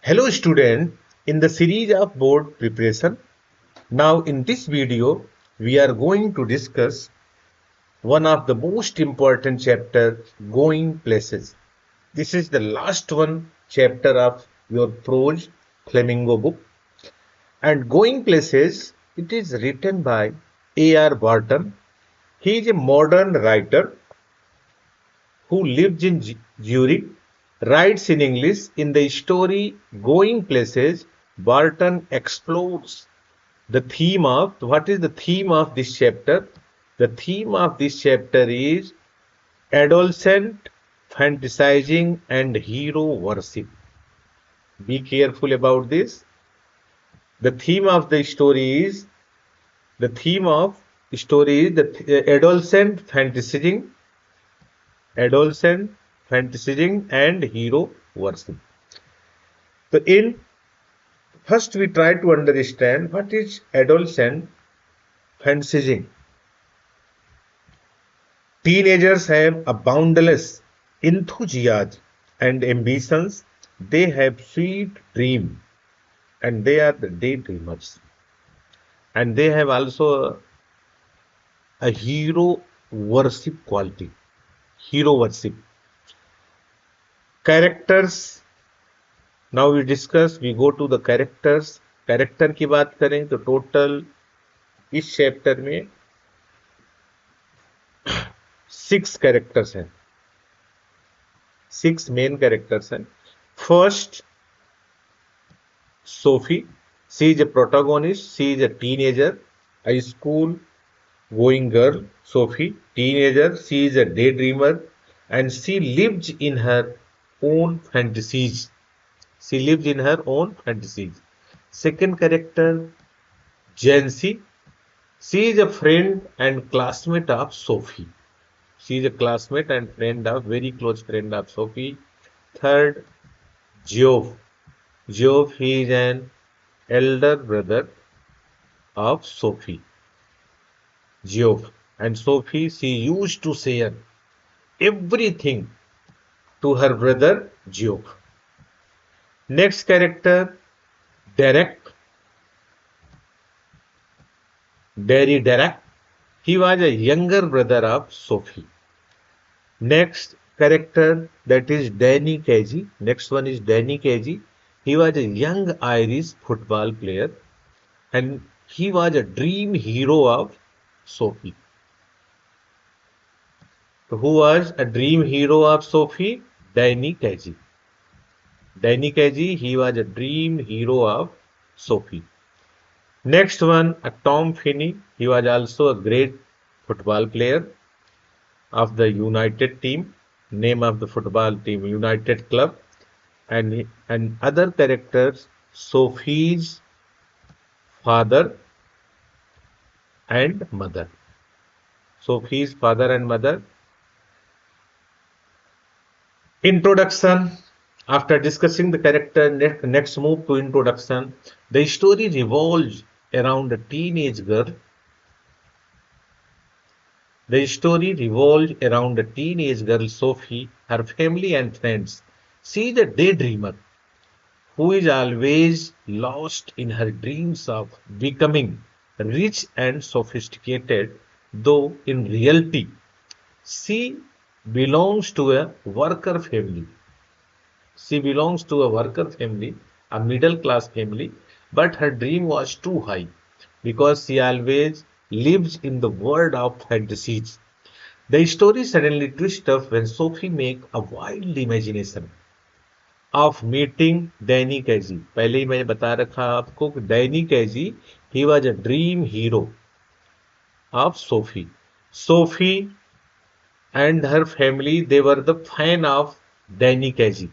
Hello student, in the series of board preparation, now in this video we are going to discuss one of the most important chapter, going places. This is the last one chapter of your prose flamingo book, and going places, it is written by A.R. Barton. He is a modern writer who lives in Zurich, writes in English. In the story Going Places, Barton explores the theme of what is the theme of this chapter? The theme of this chapter is adolescent fantasizing and hero worship. Be careful about this. The theme of the story is the theme of the story is the adolescent fantasizing and hero worship. So in first we try to understand what is adolescent fantasizing. Teenagers have a boundless enthusiasm and ambitions. They have sweet dream and they are the daydreamers. And they have also a hero worship quality. Hero worship. Characters. Now we go to the characters. Character की बात करें तो total इस chapter में 6 characters हैं. 6 main characters हैं. First, Sophie. She is a protagonist. She is a teenager, a school going girl. Sophie, teenager. She is a daydreamer and she lives in her own fantasies. She lives in her own fantasies. Second character, Jancy. She is a friend and classmate of Sophie. She is a classmate and very close friend of Sophie. Third, Geoff. Geoff, he is an elder brother of Sophie. Geoff. And Sophie, she used to share everything to her brother Geoff. Next character, Derek. Derek. He was a younger brother of Sophie. Next character, that is Danny Cagey. Next one is Danny Cagey. He was a young Irish football player and he was a dream hero of Sophie. So who was a dream hero of Sophie? Danny Cagey. Danny Cagey, he was a dream hero of Sophie. Next one, Tom Finney. He was also a great football player of the United team. Name of the football team, United Club. And other characters, Sophie's father and mother. Sophie's father and mother. Introduction. After discussing the character, next move to introduction. The story revolves around a teenage girl. The story revolves around a teenage girl, Sophie, her family and friends. She is a daydreamer who is always lost in her dreams of becoming rich and sophisticated, though in reality, she belongs to a worker family. She belongs to a worker family, a middle class family, but her dream was too high because she always lives in the world of fantasies. The story suddenly twists up when Sophie makes a wild imagination of meeting Danny Cagey. पहले ही मैंने बता रखा आपको कि Danny Cagey, he was a dream hero of Sophie. Sophie and her family, they were the fan of Danny Cagey.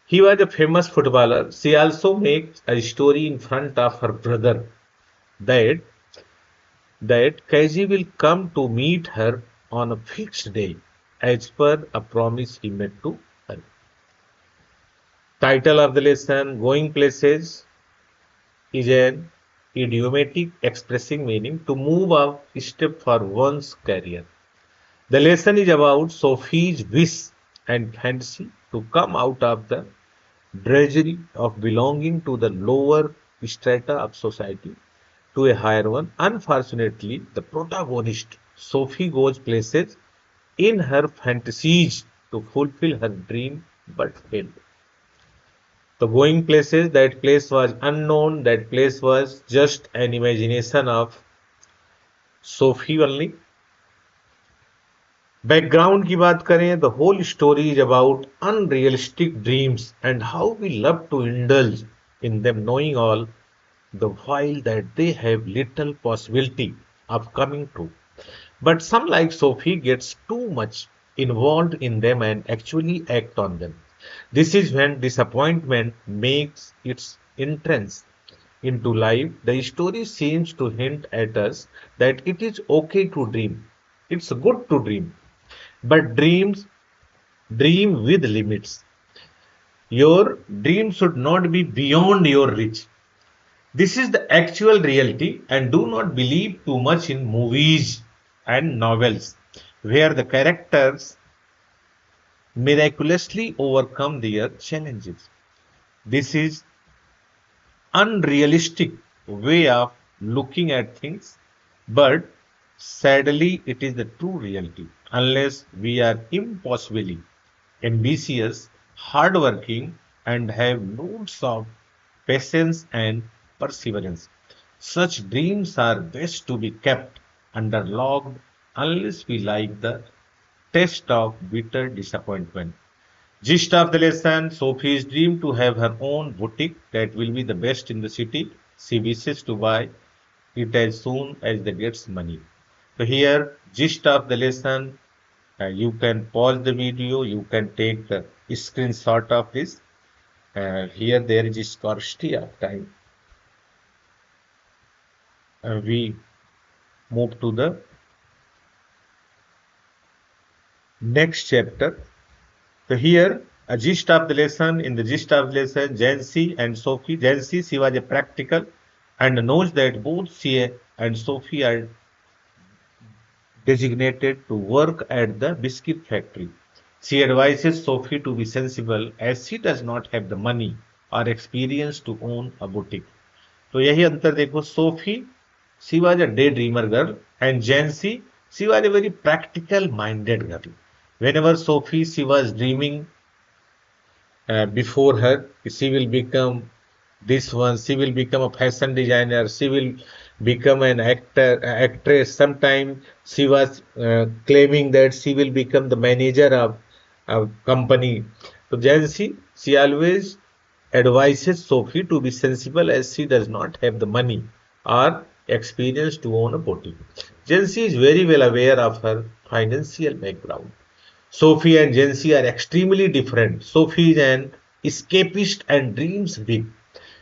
He was a famous footballer. She also makes a story in front of her brother that Cagey will come to meet her on a fixed day as per a promise he made to her. Title of the lesson, Going Places, is an idiomatic expressing meaning to move a step for one's career. The lesson is about Sophie's wish and fancy to come out of the drudgery of belonging to the lower strata of society to a higher one. Unfortunately, the protagonist, Sophie, goes places in her fantasies to fulfill her dream but failed. So going places, that place was unknown, that place was just an imagination of Sophie only. Background की बात करें, the whole story is about unrealistic dreams and how we love to indulge in them, knowing all the while that they have little possibility of coming true. But some, like Sophie, gets too much involved in them and actually act on them. This is when disappointment makes its entrance into life. The story seems to hint at us that it is okay to dream. It's good to dream, but dream with limits. Your dream should not be beyond your reach. This is the actual reality, and do not believe too much in movies and novels where the characters miraculously overcome their challenges. This is unrealistic way of looking at things, but sadly it is the true reality. Unless we are impossibly ambitious, hardworking, and have loads of patience and perseverance, such dreams are best to be kept under lock unless we like the taste of bitter disappointment. Gist of the lesson: Sophie's dream to have her own boutique that will be the best in the city. She wishes to buy it as soon as they gets money. So here, gist of the lesson, you can pause the video, you can take the screenshot of this. Here there is a scarcity of time. We move to the next chapter. So here, a gist of the lesson. In the gist of the lesson, Jancy and Sophie. Jancy, she was a practical and knows that both she and Sophie are designated to work at the biscuit factory. She advises Sophie to be sensible as she does not have the money or experience to own a boutique. तो यही अंतर देखो, Sophie, she was a daydreamer girl, and Jancy, she was a very practical minded girl. Whenever Sophie, she was dreaming before her, she will become this one, she will become a fashion designer, she will become an actress. Sometimes she was claiming that she will become the manager of a company. So Jancy, she always advises Sophie to be sensible as she does not have the money or experience to own a boutique. Jancy is very well aware of her financial background. Sophie and Jancy are extremely different. Sophie is an escapist and dreams big.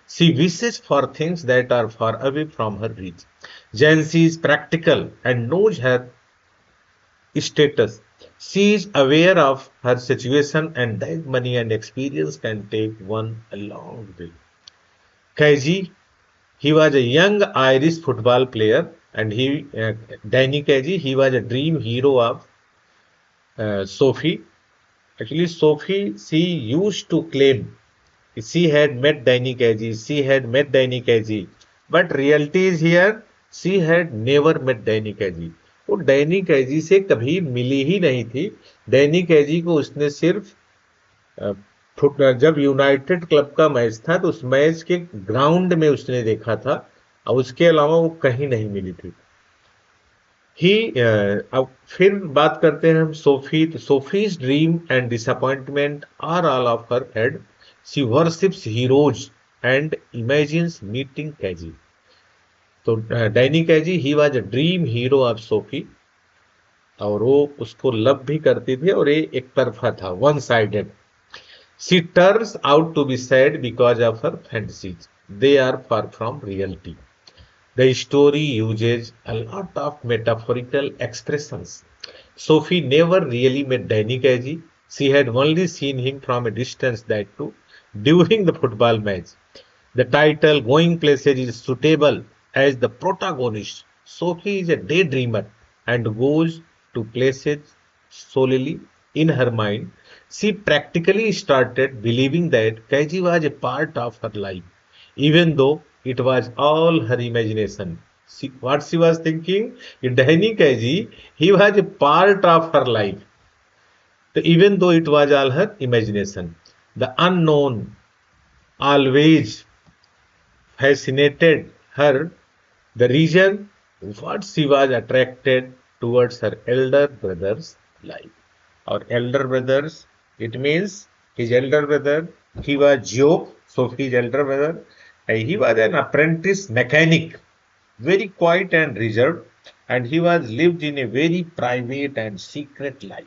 She wishes for things that are far away from her reach. Jancy is practical and knows her status. She is aware of her situation and that money and experience can take one a long way. Kaji, he was a young Irish football player, and Danny Kaji, he was a dream hero of Sophie. Actually, Sophie, she used to claim she had met Danny Kaji, she had met Danny Kaji, but reality is here, she had never met Danny Kaji. वो Danny कैजी से कभी मिली ही नहीं थी. Danny कैजी को उसने सिर्फ जब United club का मैच था तो उस मैच के ग्राउंड में उसने देखा था, और उसके अलावा वो कहीं नहीं मिली थी. ही अब फिर बात करते हैं हम सोफी. तो Sophie's dream and disappointment are all of her head. She worships heroes and imagines meeting Casey. तो Danny Casey, he was a dream hero of Sophie, और वो उसको लव भी करती थी, और ये एक तरफा था, one sided. She turns out to be sad because of her fantasies. They are far from reality. The story uses a lot of metaphorical expressions. Sophie never really met Danny Kaji. She had only seen him from a distance, that too during the football match. The title Going Places is suitable as the protagonist. Sophie is a daydreamer and goes to places solely in her mind. She practically started believing that Kaiji was a part of her life, even though it was all her imagination. What she was thinking, Danny Kaiji, he was a part of her life, even though it was all her imagination. The unknown always fascinated her. The reason what she was attracted towards her elder brother's life. Our elder brothers, it means his elder brother, he was Job, Sophie's elder brother, and he was an apprentice mechanic, very quiet and reserved, and he was lived in a very private and secret life.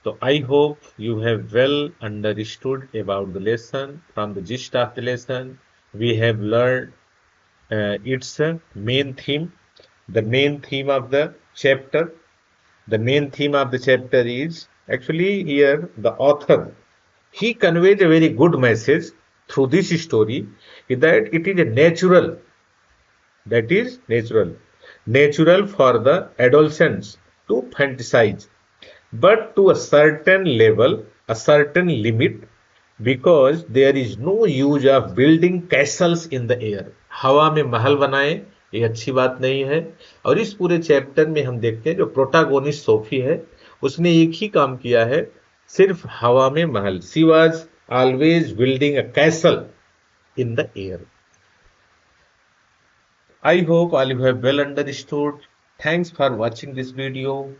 So I hope you have well understood about the lesson. From the gist of the lesson, we have learned its main theme, the main theme of the chapter. The main theme of the chapter is actually here the author. He conveyed a very good message through this story that it is a natural, that is natural for the adolescents to fantasize, but to a certain level, a certain limit, because there is no use of building castles in the air. हवा में महल बनाए ये अच्छी बात नहीं है। और इस पूरे चैप्टर में हम देखते हैं जो प्रोटागोनिस्ट सोफी है उसने एक ही काम किया है, सिर्फ हवा में महल। She was always building a castle in the air. I hope all you have well understood. Thanks for watching this video.